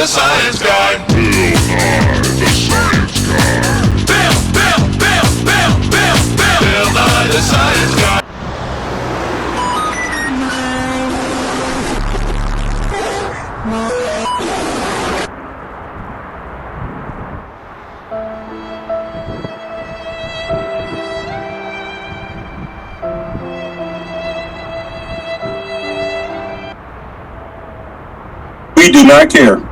the science guy. Bill Nye, the science guy. Bill Nye, the science guy. We do not care.